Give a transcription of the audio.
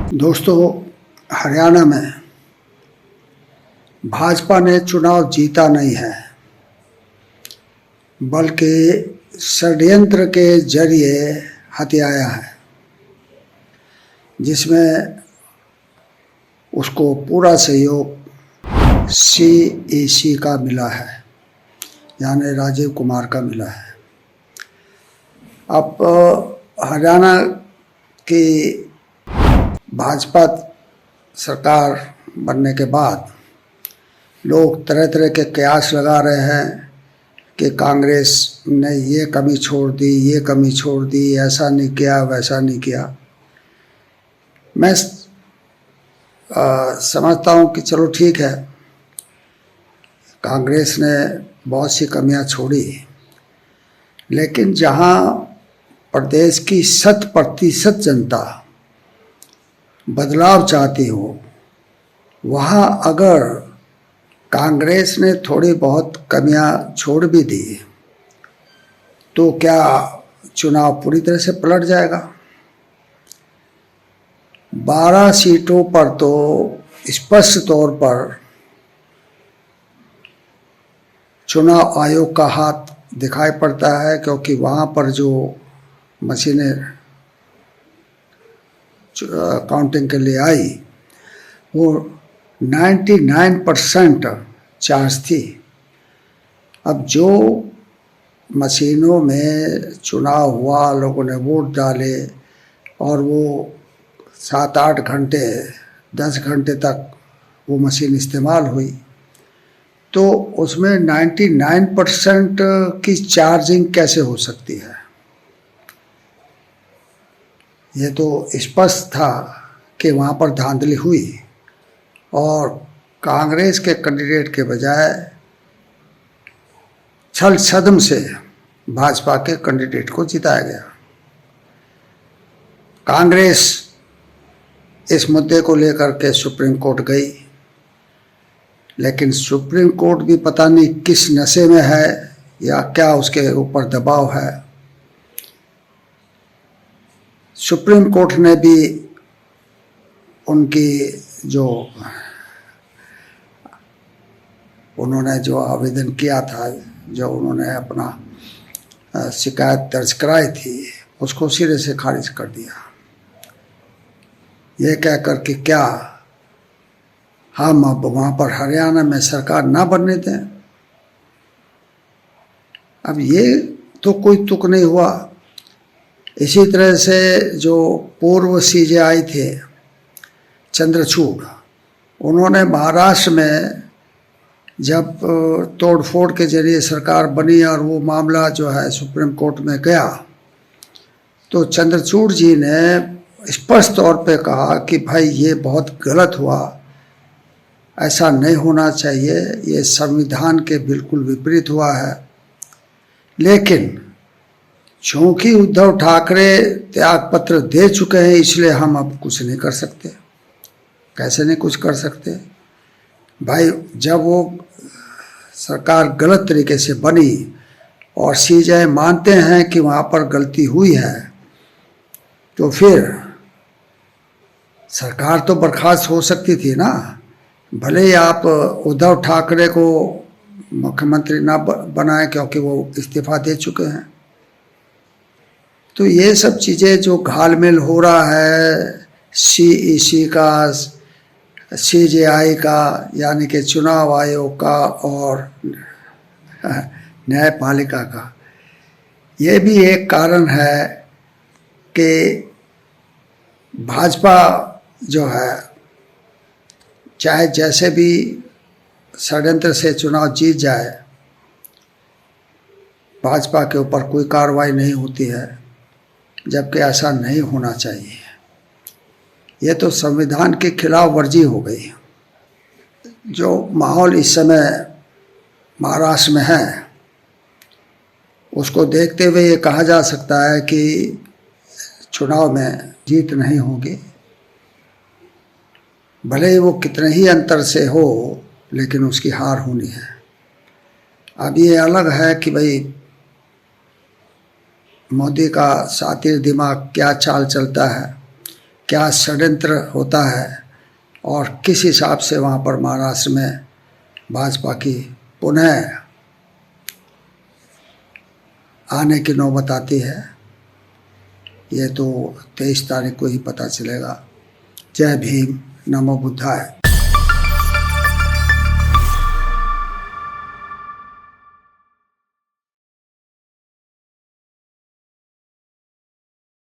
दोस्तों, हरियाणा में भाजपा ने चुनाव जीता नहीं है, बल्कि षड्यंत्र के जरिए हथियाया है, जिसमें उसको पूरा सहयोग सीईसी का मिला है, यानी राजीव कुमार का मिला है। अब हरियाणा की भाजपा सरकार बनने के बाद लोग तरह तरह के कयास लगा रहे हैं कि कांग्रेस ने ये कमी छोड़ दी, ये कमी छोड़ दी, ऐसा नहीं किया, वैसा नहीं किया। मैं समझता हूँ कि चलो ठीक है, कांग्रेस ने बहुत सी कमियां छोड़ी, लेकिन जहाँ प्रदेश की 100% जनता बदलाव चाहती हो, वहाँ अगर कांग्रेस ने थोड़ी बहुत कमियां छोड़ भी दी तो क्या चुनाव पूरी तरह से पलट जाएगा? 12 सीटों पर तो स्पष्ट तौर पर चुनाव आयोग का हाथ दिखाई पड़ता है, क्योंकि वहाँ पर जो मशीनें काउंटिंग के लिए आई वो 99% चार्ज थी। अब जो मशीनों में चुनाव हुआ, लोगों ने वोट डाले और वो 7-8 घंटे 10 घंटे तक वो मशीन इस्तेमाल हुई, तो उसमें 99% की चार्जिंग कैसे हो सकती है? ये तो स्पष्ट था कि वहाँ पर धांधली हुई और कांग्रेस के कैंडिडेट के बजाय छल छद्म से भाजपा के कैंडिडेट को जिताया गया। कांग्रेस इस मुद्दे को लेकर के सुप्रीम कोर्ट गई, लेकिन सुप्रीम कोर्ट भी पता नहीं किस नशे में है या क्या उसके ऊपर दबाव है। सुप्रीम कोर्ट ने भी उनकी उन्होंने जो आवेदन किया था, जो उन्होंने अपना शिकायत दर्ज कराई थी, उसको सिरे से खारिज कर दिया, ये कह कर कि क्या हम अब वहाँ पर हरियाणा में सरकार ना बनने दें। अब ये तो कोई तुक नहीं हुआ। इसी तरह से जो पूर्व सीजेआई थे चंद्रचूड़, उन्होंने महाराष्ट्र में जब तोड़फोड़ के जरिए सरकार बनी और वो मामला जो है सुप्रीम कोर्ट में गया, तो चंद्रचूड़ जी ने स्पष्ट तौर पे कहा कि भाई ये बहुत गलत हुआ, ऐसा नहीं होना चाहिए, ये संविधान के बिल्कुल विपरीत हुआ है। लेकिन चूंकि उद्धव ठाकरे त्याग पत्र दे चुके हैं, इसलिए हम अब कुछ नहीं कर सकते। कैसे नहीं कुछ कर सकते भाई? जब वो सरकार गलत तरीके से बनी और सीजेआई मानते हैं कि वहाँ पर गलती हुई है, तो फिर सरकार तो बर्खास्त हो सकती थी ना। भले ही आप उद्धव ठाकरे को मुख्यमंत्री ना बनाएं, क्योंकि वो इस्तीफा दे चुके हैं। तो ये सब चीज़ें जो घालमेल हो रहा है सीईसी का, सीजेआई का, यानी कि चुनाव आयोग का और न्यायपालिका का, ये भी एक कारण है कि भाजपा जो है चाहे जैसे भी षड्यंत्र से चुनाव जीत जाए, भाजपा के ऊपर कोई कार्रवाई नहीं होती है, जबकि ऐसा नहीं होना चाहिए। ये तो संविधान के खिलाफ वर्जी हो गई। जो माहौल इस समय महाराष्ट्र में है, उसको देखते हुए ये कहा जा सकता है कि चुनाव में जीत नहीं होगी। भले ही वो कितने ही अंतर से हो, लेकिन उसकी हार होनी है। अब ये अलग है कि भाई मोदी का सातिर दिमाग क्या चाल चलता है, क्या षड्यंत्र होता है और किस हिसाब से वहाँ पर महाराष्ट्र में भाजपा की पुनः आने की नौबत आती है, ये तो 23 तारीख को ही पता चलेगा। जय भीम, नमो बुद्धाय।